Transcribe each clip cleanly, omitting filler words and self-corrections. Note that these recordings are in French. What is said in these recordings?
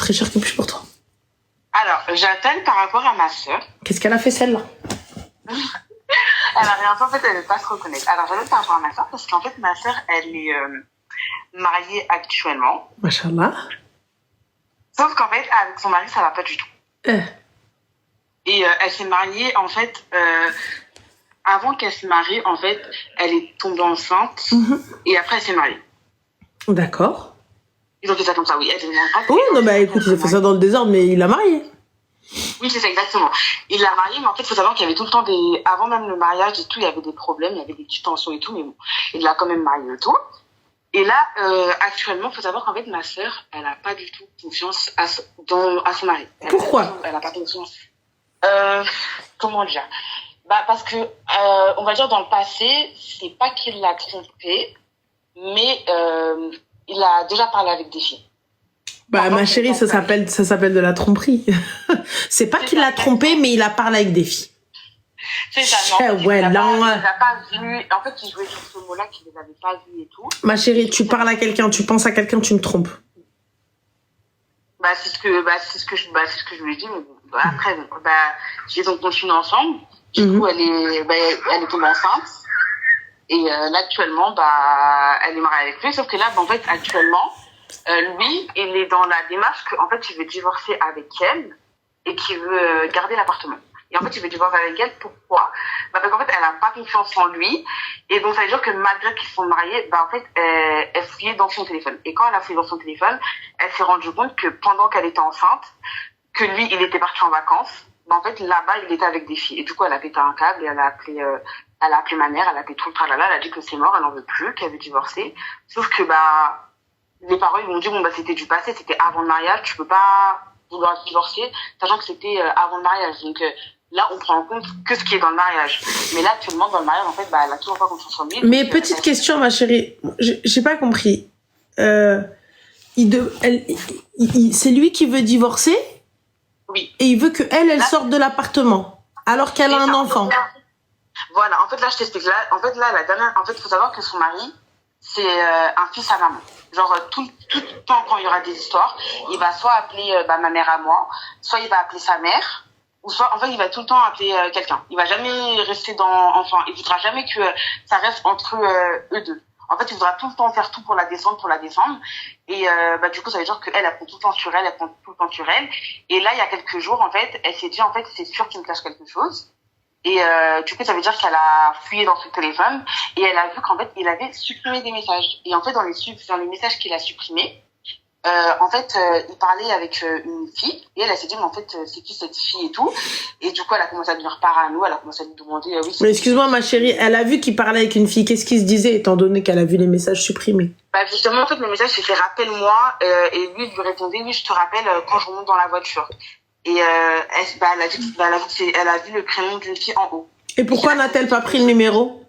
très cher que puis pour toi. Alors, j'appelle par rapport à ma sœur. Qu'est-ce qu'elle a fait celle-là? Elle a rien fait, en fait, elle ne veut pas se reconnaître. Alors, j'appelle par rapport à ma sœur parce qu'en fait, ma sœur, elle est mariée actuellement. Machallah. Sauf qu'en fait, avec son mari, ça va pas du tout. Et elle s'est mariée, en fait, avant qu'elle se marie, en fait, elle est tombée enceinte et après, elle s'est mariée. D'accord. Ils ont fait ça comme ça, oui. Elle est enceinte. Oui, non, bah écoute, ils ont fait ça dans le désordre, mais il l'a mariée. Oui, c'est ça, exactement. Il l'a mariée, mais en fait, il faut savoir qu'il y avait tout le temps des... Avant même le mariage et tout, il y avait des problèmes, il y avait des petites tensions et tout, mais bon, il l'a quand même mariée et tout. Et là, actuellement, il faut savoir qu'en fait, ma sœur, elle n'a pas du tout confiance à son mari. Pourquoi? Elle n'a pas confiance. Comment dire? Bah, parce que, on va dire, dans le passé, c'est pas qu'il l'a trompée, mais il a déjà parlé avec des filles. Bah, ma chérie, ça s'appelle de la tromperie. C'est pas qu'il l'a trompée, mais il a parlé avec des filles. C'est ça, non. Ouais, il non. les a pas vus. En fait, il jouait sur ce mot-là qu'il les avait pas vus et tout. Ma chérie, tu parles à quelqu'un, tu penses à quelqu'un, tu me trompes. Bah, c'est ce que je lui ai dit, mais bon, bah, après, bah, j'ai donc continué ensemble. Du coup, elle est tombée enceinte. Et là, actuellement, bah, elle est mariée avec lui. Sauf que là, bah, en fait, actuellement, lui, il est dans la démarche qu'en fait, il veut divorcer avec elle et qu'il veut garder l'appartement. Et en fait, il veut divorcer avec elle. Pourquoi? Bah, parce qu'en fait, elle a pas confiance en lui. Et donc, ça veut dire que malgré qu'ils sont mariés, bah, en fait, elle fouillait dans son téléphone. Et quand elle a fouillé dans son téléphone, elle s'est rendue compte que pendant qu'elle était enceinte, que lui, il était parti en vacances. Bah, en fait, là-bas, il était avec des filles. Et du coup, elle a pété un câble et elle a appelé ma mère, elle a appelé tout le tralala, elle a dit que c'est mort, elle n'en veut plus, qu'elle veut divorcer. Sauf que, bah, les parents, ils m'ont dit, bon, bah, c'était du passé, c'était avant le mariage, tu peux pas vouloir divorcer, sachant que c'était avant le mariage. Donc, là, on prend en compte que ce qui est dans le mariage. Mais là, actuellement, dans le mariage, en fait, bah, elle a toujours pas confiance en lui. Mais petite question, ma chérie, j'ai pas compris. C'est lui qui veut divorcer? Oui. Et il veut que elle sorte de l'appartement, alors qu'elle a un enfant. Voilà, en fait, là, je t'explique. Là, en fait, il faut savoir que son mari, c'est un fils à maman. Genre, tout le temps, quand il y aura des histoires, il va soit appeler ma mère à moi, soit il va appeler sa mère, ou soit, en fait, il va tout le temps appeler quelqu'un. Il va jamais rester enfin, il voudra jamais que ça reste entre eux deux. En fait, il voudra tout le temps faire tout pour la descendre. Et bah, du coup, ça veut dire qu'elle prend tout le temps sur elle, Et là, il y a quelques jours, en fait, elle s'est dit, en fait, c'est sûr qu'il me cache quelque chose. Et du coup, ça veut dire qu'elle a fouillé dans son téléphone et elle a vu qu'en fait, il avait supprimé des messages. Et en fait, dans les messages qu'il a supprimés, en fait, il parlait avec une fille et elle s'est dit, mais en fait, c'est qui cette fille et tout. Et du coup, elle a commencé à devenir parano, elle a commencé à lui demander, oui. Mais excuse-moi, ma chérie, elle a vu qu'il parlait avec une fille. Qu'est-ce qu'il se disait, étant donné qu'elle a vu les messages supprimés? Bah, justement, en fait, le message, c'était rappelle-moi, et lui, il lui répondait, oui, je te rappelle quand je remonte dans la voiture. Et elle a vu le prénom d'une fille en haut. Et pourquoi n'a-t-elle pas pris le numéro?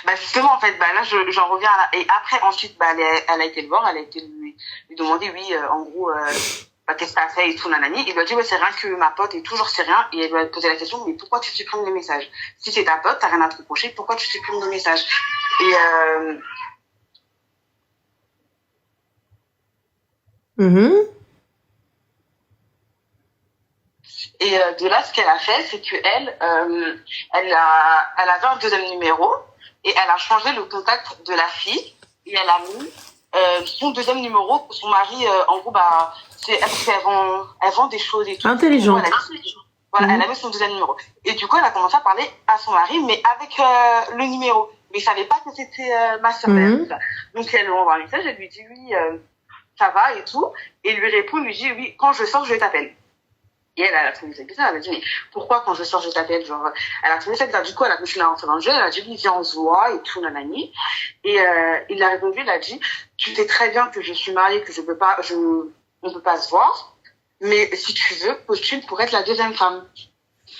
Bah justement, en fait, bah là, j'en reviens à et après, ensuite, bah, elle a été le voir, elle a été lui demander, oui, en gros, bah, qu'est-ce que t'as fait et tout, nanani. Il lui a dit, ouais, c'est rien que ma pote et tout, genre, c'est rien. Et elle lui a posé la question, mais pourquoi tu supprimes les messages? Si c'est ta pote, t'as rien à te reprocher, pourquoi tu supprimes les messages? Et, Et de là, ce qu'elle a fait, c'est que elle avait un deuxième numéro et elle a changé le contact de la fille et elle a mis son deuxième numéro. Son mari, en gros, bah, elle vend des choses et tout. Intelligente. Voilà, elle a mis son deuxième numéro. Et du coup, elle a commencé à parler à son mari, mais avec le numéro. Mais il savait pas que c'était ma sœur. Donc, elle lui envoie un message, elle lui dit oui, ça va et tout. Et il lui répond, il lui dit oui, quand je sors, je t'appelle. Et elle a trouvé ça bizarre, elle a dit, mais pourquoi quand je sors, je t'appelle, genre, elle a trouvé ça bizarre. Du coup, elle a continué à rentrer dans le jeu, elle a dit, oui, viens, on se voit, et tout, nanani. Et, il a répondu, il a dit, tu sais très bien que je suis mariée, que on peut pas se voir, mais si tu veux, postule pour être la deuxième femme.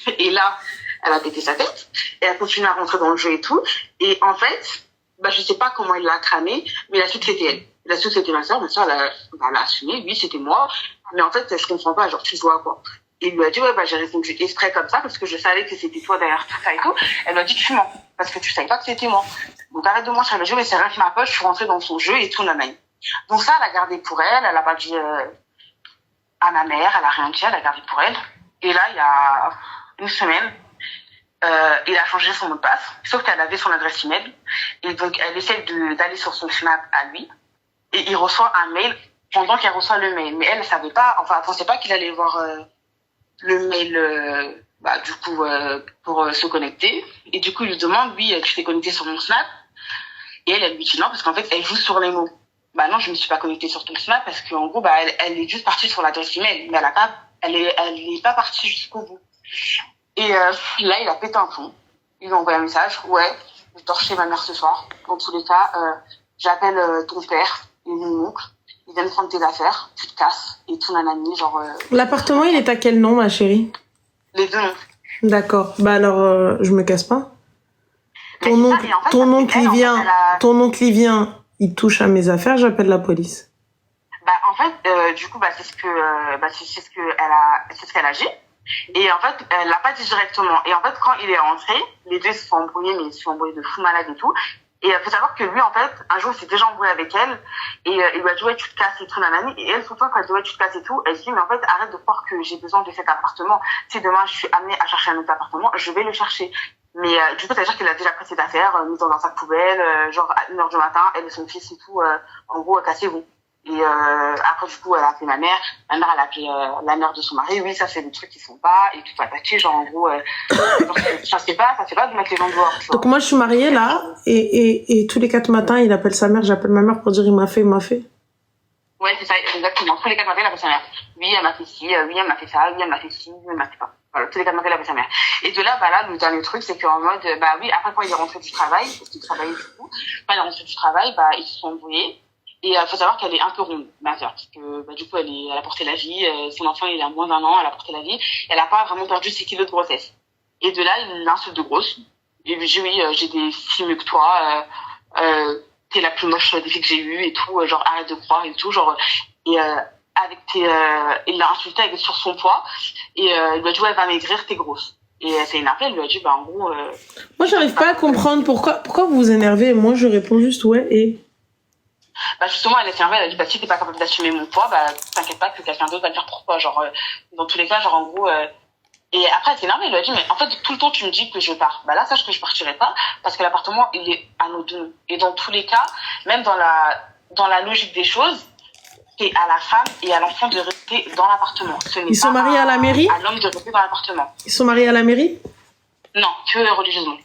Et là, elle a pété sa tête, et elle continue à rentrer dans le jeu et tout. Et en fait, bah, je sais pas comment il l'a cramé, mais la suite, c'était elle. La suite, c'était ma soeur, elle a assumé, oui, c'était moi. Mais en fait, je comprends pas, genre, tu vois quoi. Et il lui a dit, ouais, bah, j'ai répondu exprès comme ça, parce que je savais que c'était toi derrière tout ça et tout. Elle m'a dit, tu mens, parce que tu savais pas que c'était moi. Donc, arrête de mentir. Elle m'a dit, mais c'est rien que ma poche, je suis rentrée dans son jeu et tout, nanani. Donc, ça, elle a gardé pour elle, elle a pas dit, à ma mère, elle a rien dit, elle a gardé pour elle. Et là, il y a une semaine, il a changé son mot de passe, sauf qu'elle avait son adresse email. Et donc, elle essaie d'aller sur son Snap à lui. Et il reçoit un mail pendant qu'elle reçoit le mail. Mais elle savait pas, enfin, elle pensait pas qu'il allait voir le mail, du coup, pour se connecter. Et du coup, il lui demande, oui, tu t'es connecté sur mon Snap? Et elle lui dit non, parce qu'en fait, elle joue sur les mots. Bah non, je me suis pas connectée sur ton Snap, parce qu'en gros, elle est juste partie sur l'adresse email. Mais elle est pas partie jusqu'au bout. Et là, il a pété un plomb. Il lui a envoyé un message. Ouais, je dors chez ma mère ce soir. Dans tous les cas, j'appelle ton père et mon oncle. Ils viennent prendre tes affaires. Tu te casses. Et tout nanani, genre... L'appartement, il est à quel nom, ma chérie? Les deux noms. D'accord. Bah alors, je me casse pas. Ton oncle, en fait, ton oncle, il vient, il touche à mes affaires, j'appelle la police. Bah, en fait, du coup, c'est ce qu'elle a dit. Et en fait, elle l'a pas dit directement. Et en fait, quand il est rentré, les deux se sont embrouillés, mais ils se sont embrouillés de fou malade et tout. Et il faut savoir que lui, en fait, un jour, il s'est déjà embrouillé avec elle. Et il lui a dit, ouais, tu te casses et tout, nanani. Et elle, surtout, quand elle dit, ouais, tu te casses et tout, elle se dit, mais en fait, arrête de croire que j'ai besoin de cet appartement. Si demain, je suis amenée à chercher un autre appartement, je vais le chercher. Mais du coup, ça veut dire qu'il a déjà pris ses affaires, mis dans un sac poubelle, genre à 1h du matin, elle et son fils et tout, en gros, cassez-vous. Et après, du coup, elle a appelé ma mère. Ma mère, elle a appelé la mère de son mari. Oui, ça, c'est des trucs qui sont pas. Et tout attaché, genre, en gros, ça se fait pas de mettre les gens dehors. Donc, moi, je suis mariée, là, et tous les 4 matins, il appelle sa mère, j'appelle ma mère pour dire, il m'a fait. Ouais, c'est ça, exactement. Tous les 4 matins, il appelle sa mère. Oui, elle m'a fait ci, oui, elle m'a fait ça, oui, elle m'a fait ci, oui, elle m'a fait ça. Voilà, tous les 4 matins, il appelle sa mère. Et de là, le dernier truc, c'est qu'en mode, oui, après, quand il est rentré du travail, parce qu'il travaillait du coup, quand il est rentré du travail, ils se sont embrouillés. Et faut savoir qu'elle est un peu ronde, ma sœur, parce que du coup elle a porté la vie, son enfant il a moins d'1 an, elle a porté la vie, elle a pas vraiment perdu 6 kilos de grossesse. Et de là il l'insulte de grosse, et lui dit oui, j'ai des filles mieux que toi, t'es la plus moche des filles que j'ai eues et tout, genre arrête de croire et tout, genre et il l'a insulté avec sur son poids et il lui a dit ouais va maigrir, t'es grosse. Et elle s'est énervée, elle lui a dit en gros moi j'arrive pas à comprendre pourquoi vous vous énervez, et moi je réponds juste ouais et justement elle s'est énervée, elle a dit si t'es pas capable d'assumer mon poids, t'inquiète pas que quelqu'un d'autre va le faire pour toi, genre dans tous les cas, genre en gros et après elle s'est énervée, elle lui a dit mais en fait tout le temps tu me dis que je pars, là sache que je partirai pas parce que l'appartement il est à nos deux, et dans tous les cas, même dans la logique des choses, c'est à la femme et à l'enfant de rester dans l'appartement. Ils sont mariés à la mairie? À l'homme de rester dans l'appartement. Ils sont mariés à la mairie? Non, que religieusement.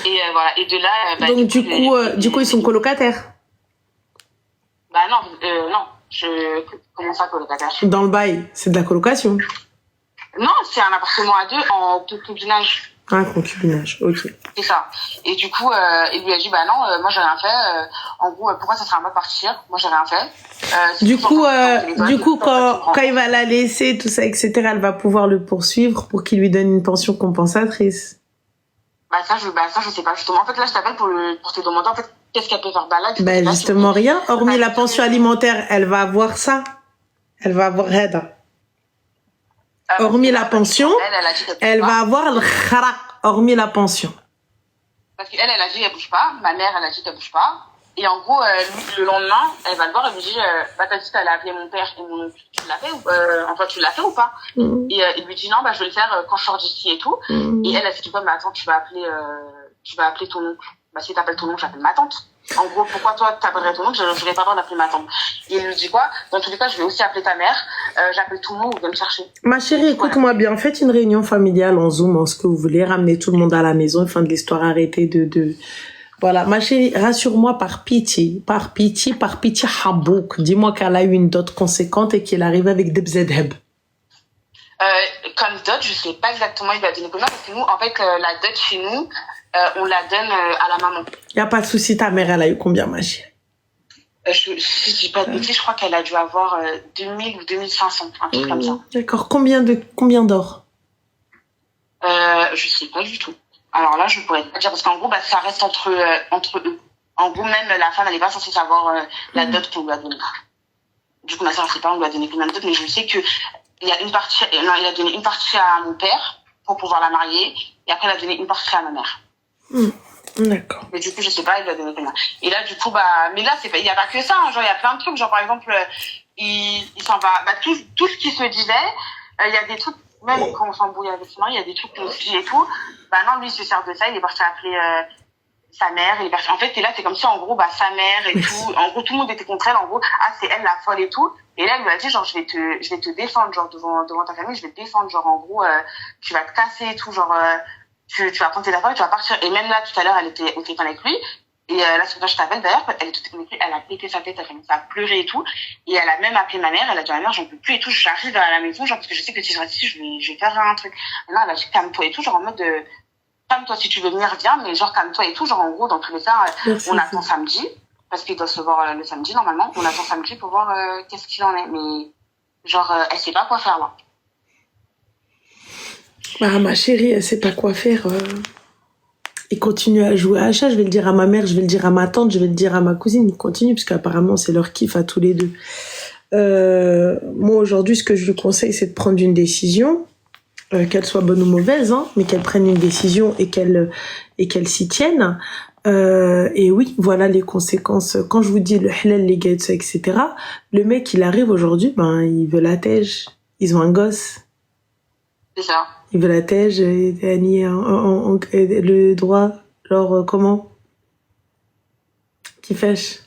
Et voilà, et de là donc du coup ils sont colocataires? Non, comment ça colocataire? Dans le bail, c'est de la colocation? Non, c'est un appartement à deux en concubinage. Un concubinage, ok. C'est ça. Et du coup, il lui a dit, non, moi j'ai rien fait. En gros, pourquoi ça serait à moi de partir? Moi j'ai rien fait. Du coup, quand il va la laisser, tout ça, etc., elle va pouvoir le poursuivre pour qu'il lui donne une pension compensatrice. Ça, je sais pas, justement. En fait, là, je t'appelle pour te demander, en fait, qu'est-ce qu'elle peut faire? Là, justement, rien. Hormis la pension alimentaire, elle va avoir ça. Elle va avoir Reda. Hormis la pension, elle va avoir le khara, hormis la pension. Parce qu'elle a dit qu'elle bouge pas. Ma mère, elle a dit qu'elle bouge pas. Et en gros, le lendemain, elle va le voir et lui dit, t'as dit qu'elle a appelé mon père et mon oncle. Tu l'as fait tu l'as fait ou pas? Et il lui dit non, je vais le faire quand je sors d'ici et tout. Et elle s'est dit quoi, mais attends, tu vas appeler ton oncle. Si t'appelles ton oncle, j'appelle ma tante. En gros, pourquoi toi t'appellerais ton oncle? Je n'aurais pas le droit d'appeler ma tante. Et il lui dit quoi? Dans tous les cas, je vais aussi appeler ta mère. J'appelle tout le monde, vous venez me chercher. Ma chérie, écoute-moi bien. Faites une réunion familiale en Zoom, en ce que vous voulez. Ramenez tout le monde à la maison. Fin de l'histoire, arrêtez de... Voilà, ma chérie, rassure-moi par pitié, Habouk. Dis-moi qu'elle a eu une dot conséquente et qu'elle arrive avec des bzedheb. Comme dot, je sais pas exactement il va donner combien, parce que nous, en fait, la dot chez nous, on la donne à la maman. Y a pas de souci, ta mère, elle a eu combien, ma chérie? Si je dis pas de bêtises, je crois qu'elle a dû avoir 2000 ou 2500, un truc comme ça. D'accord, combien d'or? Je sais pas du tout. Alors là, je pourrais pas dire, parce qu'en gros, ça reste entre eux. En gros, même la femme, elle est pas censée savoir la dot qu'on lui a donnée. Du coup, ma soeur, je sais pas, on lui a donné combien de dot, mais je sais que il a donné une partie à mon père pour pouvoir la marier, et après, il a donné une partie à ma mère. D'accord. Mais du coup, je sais pas, il lui a donné combien. Et là, du coup, mais là, il y a pas que ça, hein, genre, il y a plein de trucs, genre, par exemple, il s'en va. Bah, tout ce qui se disait, il y a des trucs, même quand on s'embrouille avec son mari, il y a des trucs qu'on se dit et tout. Bah non, lui, il se sert de ça, il est parti appeler sa mère. En fait, et là, c'est comme si, en gros, bah, sa mère et tout, en gros, tout le monde était contre elle, en gros, ah, c'est elle la folle et tout. Et là, il lui a dit, genre, je vais te défendre, genre, devant ta famille, je vais te défendre, genre, en gros, tu vas te casser et tout, genre, tu vas prendre ta folle, tu vas partir. Et même là, tout à l'heure, elle était au téléphone avec lui. Et là, ce que je t'appelle d'ailleurs, elle a pété sa tête, elle a commencé à pleurer et tout. Et elle a même appelé ma mère, elle a dit à ma mère, j'en peux plus et tout, j'arrive à la maison, genre, parce que je sais que si je reste ici, je vais faire un truc. Et là, elle a dit, calme-toi et tout, genre, en mode calme-toi, si tu veux venir, viens, mais genre, calme-toi et tout, genre, en gros, dans tous les cas, on attend samedi, parce qu'ils doivent se voir le samedi, normalement. On attend samedi pour voir qu'est-ce qu'il en est. Mais, genre, elle sait pas quoi faire, là. Ah, ma chérie, elle sait pas quoi faire. Il continue à jouer à ça, je vais le dire à ma mère, je vais le dire à ma tante, je vais le dire à ma cousine, il continue, parce qu'apparemment, c'est leur kiff à tous les deux. Moi, aujourd'hui, ce que je lui conseille, c'est de prendre une décision, qu'elle soit bonne ou mauvaise, hein, mais qu'elle prenne une décision et qu'elle s'y tienne. Et oui, voilà les conséquences. Quand je vous dis le halal, les gars, etc., le mec, il arrive aujourd'hui, ben, il veut la tège, ils ont un gosse. C'est ça. Il veut la tège, le droit, genre, comment? Qui fêche?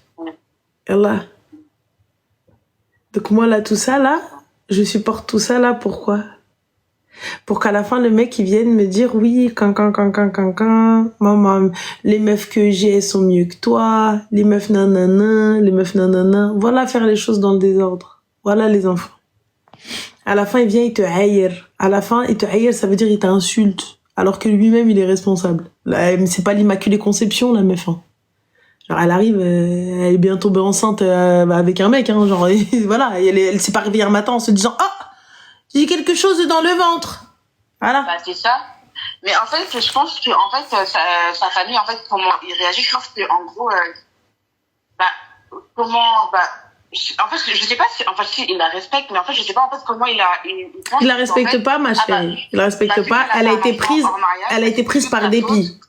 Allah. Donc moi, là, tout ça, là, je supporte tout ça, là, pourquoi? Pour qu'à la fin, le mec, il vienne me dire, oui, maman, les meufs que j'ai, elles sont mieux que toi, les meufs nanana. Voilà, faire les choses dans le désordre. Voilà, les enfants. À la fin, il vient, il te haïr. À la fin, il te haïr, ça veut dire il t'insulte. Alors que lui-même, il est responsable. Là, c'est pas l'immaculée conception, la meuf. Hein. Genre, elle arrive, elle est bien tombée enceinte avec un mec. Hein, genre, voilà, elle s'est pas réveillée un matin en se disant « Ah, j'ai quelque chose dans le ventre !» Voilà. Bah, c'est ça. Mais en fait, je pense que en fait, sa famille, en fait, comment il réagit, je pense que en gros, en fait, je sais pas si, en fait, si il la respecte, mais en fait, je sais pas, en fait, comment il la respecte pas, ma chérie. Il la respecte pas. Elle a été prise par dépit.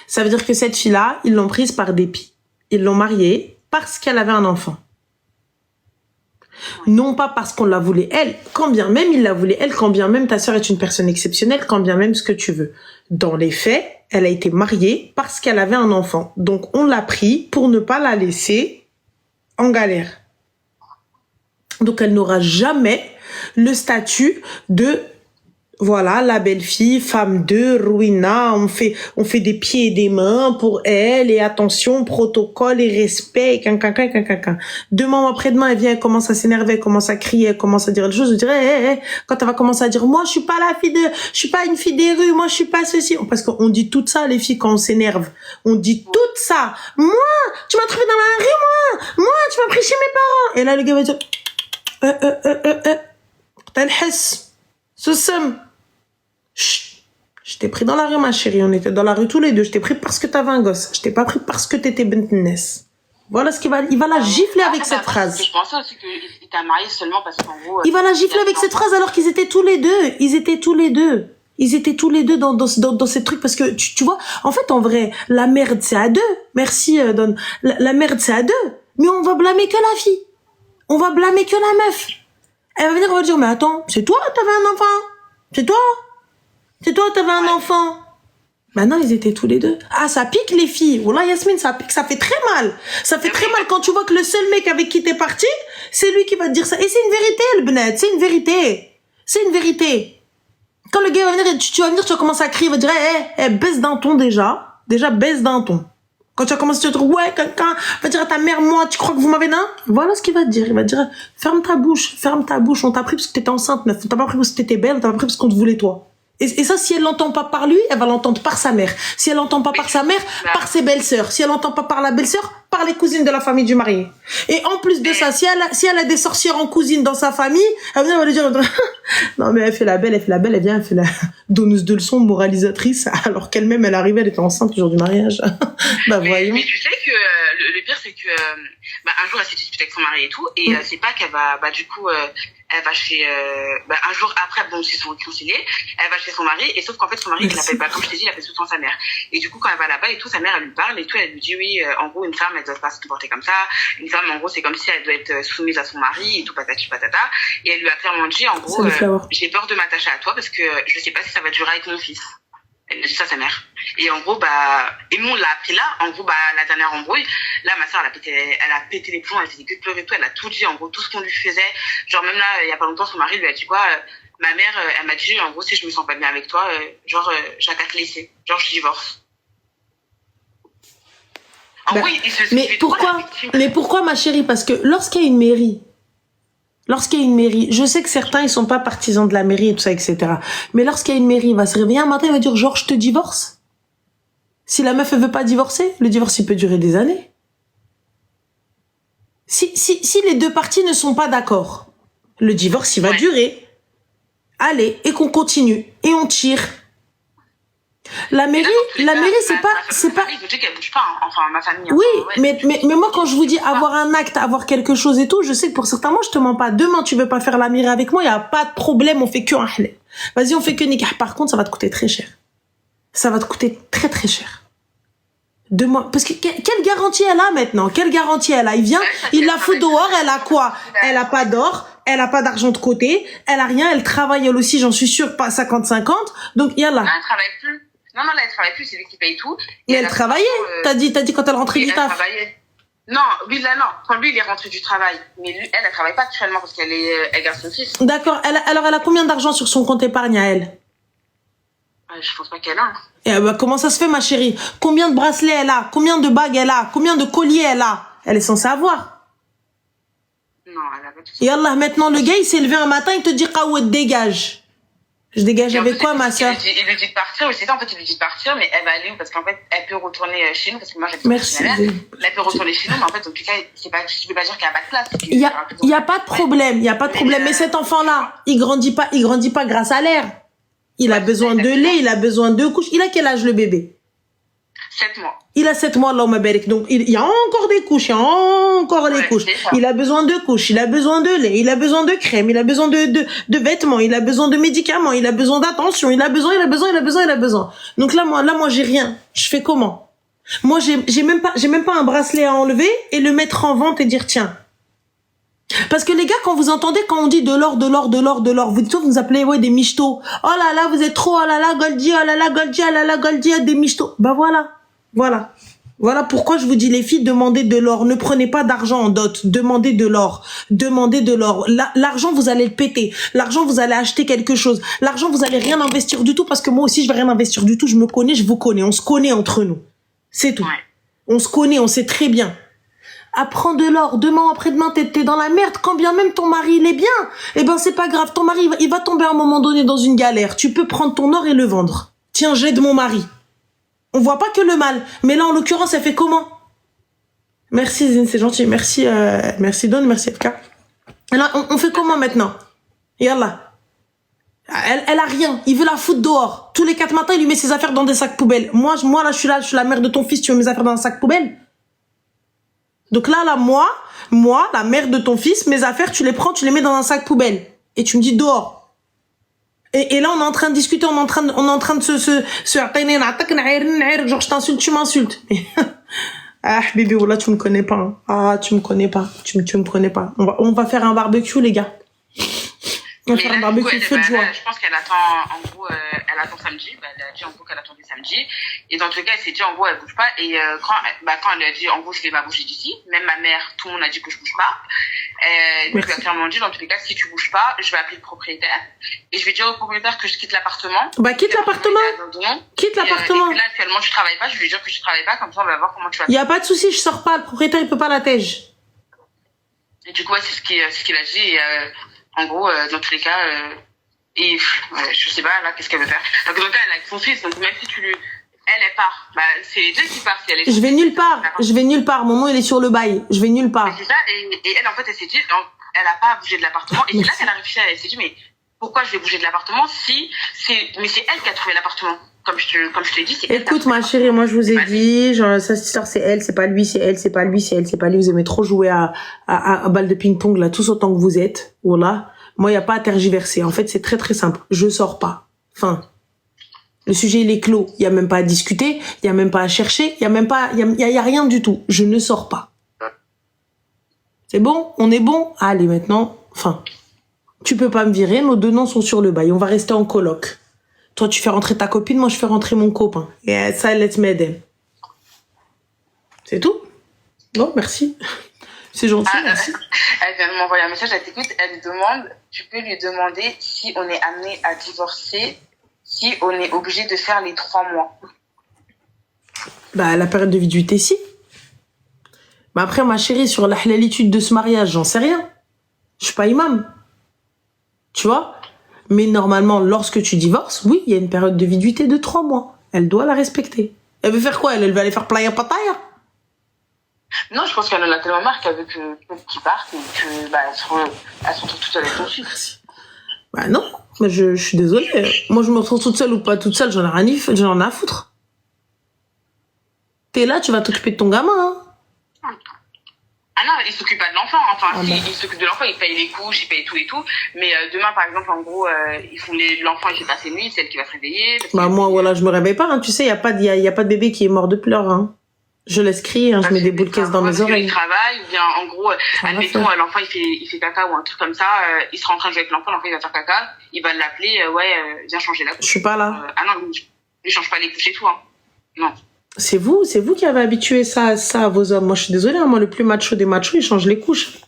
Ça veut dire que cette fille-là, ils l'ont prise par dépit. Ils l'ont mariée parce qu'elle avait un enfant. Non pas parce qu'on la voulait elle, quand bien même il la voulait elle, quand bien même ta sœur est une personne exceptionnelle, quand bien même ce que tu veux. Dans les faits, elle a été mariée parce qu'elle avait un enfant. Donc on l'a pris pour ne pas la laisser en galère. Donc elle n'aura jamais le statut de voilà la belle-fille, femme de Ruina, on fait des pieds et des mains pour elle et attention, protocole et respect, Demain après-demain, elle vient, elle commence à s'énerver, elle commence à crier, elle commence à dire des choses, je dirais quand elle va commencer à dire moi je suis pas une fille des rues, moi je suis pas ceci, parce qu'on dit tout ça les filles quand on s'énerve. On dit tout ça. Moi, tu m'as trouvé dans la rue, moi tu m'as pris chez mes parents. Et là le gars va dire t'as le hess, ce somme. Chut, je t'ai pris dans la rue, ma chérie. On était dans la rue tous les deux. Je t'ai pris parce que t'avais un gosse. Je t'ai pas pris parce que t'étais bentnes. Voilà ce qu'il va, il va la gifler avec cette phrase. Je pensais aussi qu'il t'a marié seulement parce qu'en gros. Il va la gifler avec cette phrase alors qu'ils étaient tous les deux. Ils étaient tous les deux dans ces trucs parce que tu vois, en fait, en vrai, la merde, c'est à deux. Merci, Don. La merde, c'est à deux. Mais on va blâmer que la fille. On va blâmer que la meuf. Elle va venir, on va dire, mais attends, c'est toi, t'avais un enfant. C'est toi, t'avais un enfant. Maintenant, ils étaient tous les deux. Ah, ça pique les filles. Wallah, Yasmine, ça pique, ça fait très mal. Ça fait très mal quand tu vois que le seul mec avec qui t'es parti, c'est lui qui va te dire ça. Et c'est une vérité, le bnet, c'est une vérité. C'est une vérité. Quand le gars va venir, tu vas commencer à crier, il va dire, baisse d'un ton déjà. Déjà, baisse d'un ton. Quand tu vas commencer à te dire, ouais, quelqu'un va dire à ta mère, moi, tu crois que vous m'avez d'un? Voilà ce qu'il va te dire. Il va te dire, ferme ta bouche. On t'a pris parce que t'étais enceinte, meuf. On t'a pas pris parce que t'étais belle, on t'a pas pris parce qu'on te voulait toi. Et ça, si elle l'entend pas par lui, elle va l'entendre par sa mère. Si elle l'entend pas par sa mère, par ses belles-sœurs. Si elle l'entend pas par la belle-sœur, par les cousines de la famille du marié. Et en plus de ça, si elle a des sorcières en cousine dans sa famille, elle va lui dire, non, mais elle fait la belle, elle vient, elle fait la donneuse de leçons, moralisatrice, alors qu'elle-même, elle arrivait, elle était enceinte le jour du mariage. Bah, voyons. Mais tu sais que le pire, c'est que un jour, elle s'est disputée avec son mari et tout, et c'est pas qu'elle va, du coup, elle va chez... un jour après, bon, ils sont réconciliés, elle va chez son mari, et sauf qu'en fait, son mari, il l'appelle pas, comme je t'ai dit, il appelle tout le temps sa mère. Et du coup, quand elle va là-bas et tout, sa mère, elle lui parle et tout, elle lui dit, oui, en gros, une femme, elle doit pas se comporter comme ça. Une femme, en gros, c'est comme si elle doit être soumise à son mari et tout, patati patata. Et elle lui a clairement dit, en gros, j'ai peur de m'attacher à toi parce que je sais pas si ça va durer avec mon fils. Elle a dit ça à sa mère. Et en gros, et nous, on l'a appris là. En gros, la dernière embrouille, là, ma soeur, elle a pété les plombs, elle faisait que de pleurer et tout, elle a tout dit, en gros, tout ce qu'on lui faisait. Genre, même là, il y a pas longtemps, son mari lui a dit quoi, ma mère, elle m'a dit, en gros, si je me sens pas bien avec toi, j'ai qu'à te laisser. Genre, je divorce. En gros, mais pourquoi, ma chérie? Parce que lorsqu'il y a une mairie, je sais que certains, ils sont pas partisans de la mairie et tout ça, etc. Mais lorsqu'il y a une mairie, il va se réveiller un matin, il va dire, genre, je te divorce. Si la meuf, elle veut pas divorcer, le divorce, il peut durer des années. Si les deux parties ne sont pas d'accord, le divorce, il va durer. Allez, et qu'on continue. Et on tire. La mairie, c'est pas. Je dis qu'elle bouge pas, hein. Enfin, ma famille. Oui, mais moi, quand je vous dis avoir un acte, avoir quelque chose et tout, je sais que pour certains, moi, je te mens pas. Demain, tu veux pas faire la mairie avec moi, il y a pas de problème, on fait que un halal. Vas-y, on fait que nikah. Par contre, ça va te coûter très cher. Ça va te coûter très, très cher. Demain, parce que quelle garantie elle a maintenant? Quelle garantie elle a? Il vient, il la fout dehors, elle a quoi? Elle a pas d'or, elle a pas d'argent de côté, elle a rien, elle travaille elle aussi, j'en suis sûre, pas 50-50. Donc, yallah. Non, elle travaille plus. Non, là, elle travaille plus, c'est lui qui paye tout. Et elle travaillait. T'as dit quand elle rentrait du taf. Non, lui, là, non. Quand lui, il est rentré du travail. Mais lui, elle travaille pas actuellement parce elle garde son fils. D'accord. Alors, elle a combien d'argent sur son compte épargne à elle? Je pense pas qu'elle a. Et comment ça se fait, ma chérie? Combien de bracelets elle a? Combien de bagues elle a? Combien de colliers elle a? Elle est censée avoir. Non, elle a pas tout ça. Et Allah, maintenant, le gars, il s'est levé un matin, il te dit, Kawet, dégage. Je dégage avec quoi, ma soeur? Il lui dit de partir, oui, c'est ça, en fait, il lui dit de partir, mais elle va aller où? Parce qu'en fait, elle peut retourner chez nous, parce que moi, j'habite chez ma mère. Elle peut retourner chez nous, mais en fait, en tout cas, je peux pas dire qu'il n'y a pas de place. Il y a pas de problème, mais cet enfant-là, il grandit pas grâce à l'air. Il a besoin de lait, il a besoin de couches. Il a quel âge, le bébé? 7 mois. Il a 7 mois, Allahumma barik. Donc, il y a encore des couches, Il a besoin de couches, il a besoin de lait, il a besoin de crème, il a besoin de vêtements, il a besoin de médicaments, il a besoin d'attention, il a besoin. Donc là, moi, j'ai rien. Je fais comment? Moi, j'ai même pas un bracelet à enlever et le mettre en vente et dire, tiens. Parce que les gars, quand vous entendez, quand on dit de l'or, vous dites, vous appelez, des michtos. Oh là là, vous êtes trop, oh là là, Goldie, oh là là, Goldie, oh là là, Goldie, des michtos. Bah voilà pourquoi je vous dis, les filles, demandez de l'or. Ne prenez pas d'argent en dot. Demandez de l'or. L'argent, vous allez le péter. L'argent, vous allez acheter quelque chose. L'argent, vous allez rien investir du tout, parce que moi aussi, je vais rien investir du tout. Je me connais, je vous connais. On se connaît entre nous. C'est tout. Ouais. On se connaît, on sait très bien. Apprends de l'or. Demain, après-demain, t'es dans la merde. Quand bien même ton mari, il est bien. Eh ben, c'est pas grave. Ton mari, il va tomber à un moment donné dans une galère. Tu peux prendre ton or et le vendre. Tiens, j'aide mon mari. On voit pas que le mal. Mais là, en l'occurrence, elle fait comment? Merci, Zine, c'est gentil. Merci Don, merci FK. Alors, on fait comment maintenant? Yallah. Elle a rien. Il veut la foutre dehors. Tous les 4 matins, il lui met ses affaires dans des sacs poubelles. Moi, là, je suis la mère de ton fils, tu mets mes affaires dans un sac poubelle? Donc là, moi, la mère de ton fils, mes affaires, tu les prends, tu les mets dans un sac poubelle. Et tu me dis dehors. Et là, on est en train de discuter, on est en train de se genre, je t'insulte, tu m'insultes. Ah, bébé, voilà, tu me connais pas. Hein. Ah, tu me connais pas. Tu me connais pas. On va faire un barbecue, les gars. On va faire un barbecue de feu de joie. Je pense qu'elle attend, en gros, elle attend samedi. Elle a dit, en gros, qu'elle attendait samedi. Et dans tous les cas, elle s'est dit, en gros, elle bouge pas. Et quand elle a dit, en gros, je vais pas bouger d'ici, même ma mère, tout le monde a dit que je bouge pas. Elle lui a clairement dit, dans tous les cas, si tu bouges pas, je vais appeler le propriétaire. Et je vais dire au propriétaire que je quitte l'appartement. Bah, quitte l'appartement. Quitte l'appartement. Et là, actuellement, je travaille pas. Je vais lui dire que je travaille pas. Comme ça, on va voir comment tu vas. Y a pas de souci, je sors pas. Le propriétaire, il peut pas la tège. Et du coup, c'est ce qu'il a dit. Et, en gros, dans tous les cas, et je sais pas là qu'est-ce qu'elle veut faire. Donc elle a avec son fils, donc même si elle part, bah c'est les deux qui partent. Si elle est je vais nulle part. Mon nom il est sur le bail. Je vais nulle part. Mais c'est ça. Et elle en fait elle s'est dit, elle a pas bougé de l'appartement. Et c'est là qu'elle a réfléchi. Elle s'est dit mais pourquoi je vais bouger de l'appartement si c'est elle qui a trouvé l'appartement. comme je te dis, c'est... Écoute, ma chérie, moi, je vous ai dit, genre, cette histoire, c'est elle, c'est pas lui, c'est elle, c'est pas lui, c'est elle, c'est pas lui. Vous aimez trop jouer à balle de ping-pong, là, tous autant que vous êtes. Voilà. Moi, il n'y a pas à tergiverser. En fait, c'est très, très simple. Je sors pas. Enfin, le sujet, il est clos. Il y a même pas à discuter. Il y a même pas à chercher. Il y a même pas, il y a rien du tout. Je ne sors pas. C'est bon? On est bon? Allez, maintenant. Enfin, tu peux pas me virer. Nos deux noms sont sur le bail. On va rester en coloc. Toi, tu fais rentrer ta copine. Moi, je fais rentrer mon copain. Et ça, let's made. C'est tout? Non, merci. C'est gentil, merci. Elle vient de m'envoyer un message, elle t'écoute, elle lui demande, tu peux lui demander si on est amené à divorcer, si on est obligé de faire les 3 mois. Bah, la période de viduité, si. Bah après, ma chérie, sur la halalitude de ce mariage, j'en sais rien. Je suis pas imam. Tu vois? Mais normalement, lorsque tu divorces, oui, il y a une période de viduité de 3 mois. Elle doit la respecter. Elle veut faire quoi? Elle veut aller faire playa pataya? Non, je pense qu'elle en a tellement marre qu'elle veut qu'ils partent et que, bah, elle se retrouve toute seule avec ton fils. Bah non, mais je suis désolée. Moi, je me retrouve toute seule ou pas toute seule, j'en ai à foutre. T'es là, tu vas t'occuper de ton gamin, hein. Ah non, il s'occupe pas de l'enfant. Enfin, si, il s'occupe de l'enfant, il paye les couches, il paye tout et tout. Mais demain, par exemple, en gros, l'enfant, il fait pas ses nuits, c'est elle qui va se réveiller. Bah moi, voilà, je me réveille pas, hein. Tu sais, y a pas de bébé qui est mort de pleurs, hein. Je laisse crier, hein, je mets des boules caisses dans mes oreilles. Il travaille, ou bien, en gros, admettons, l'enfant, il fait caca ou un truc comme ça, il sera en train de jouer avec l'enfant il va faire caca, il va l'appeler, viens changer la couche. Je suis pas là. Ah non, lui change pas les couches et tout, hein. Non. C'est vous qui avez habitué ça à vos hommes. Moi, je suis désolée, hein, moi, le plus macho des machos, il change les couches.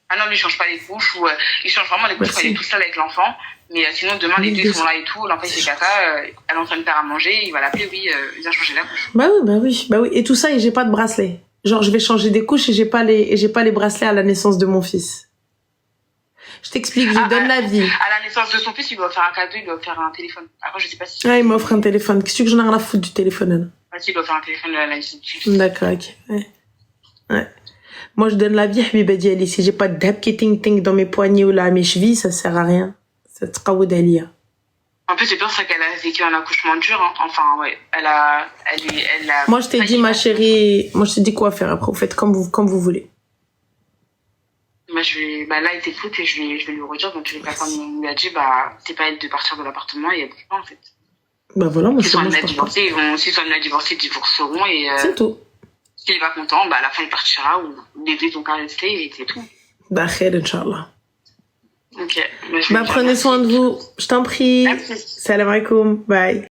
Ah non, lui, il change pas les couches, ou il change vraiment les couches quand il est tout seul avec l'enfant. Mais sinon, demain, les deux sont là et tout, l'enfant, il fait caca, elle est en train de faire à manger, il va l'appeler, oui, viens changer la couche. Bah oui. Et tout ça, et j'ai pas de bracelet. Genre, je vais changer des couches et j'ai pas les bracelets à la naissance de mon fils. Je t'explique, je donne la vie. À la naissance de son fils, il doit faire un cadeau, il doit faire un téléphone. Après, je sais pas si... Ah, il m'offre un téléphone. Qu'est-ce que j'en ai rien à foutre du téléphone, là? Il doit faire un téléphone à la naissance du fils. D'accord, ok. Ouais. Moi, je donne la vie, Habiba Diali. Si j'ai pas de dab qui ting dans mes poignets ou là, à mes chevilles, ça sert à rien. C'est tqaoud alia. En plus, c'est pire, c'est qu'elle a vécu un accouchement dur, hein. Enfin, ouais. Elle a... Moi, je t'ai dit, ma chérie, moi, je t'ai dit quoi faire après. Vous faites comme vous voulez. Là, il t'écoute et je vais lui redire. Donc, comme on lui a dit, c'est pas elle de partir de l'appartement et elle bouge pas, en fait. Bah voilà, moi, s'ils sont amenés à divorcer, s'ils sont amenés à divorcer, ils divorceront et... c'est tout. S'il est pas content, à la fin, il partira ou les deux vont qu'à rester et c'est tout. Bah, khair, Inch'Allah. Ok. Prenez soin de vous. Je t'en prie. Merci. Salam alaikum. Bye.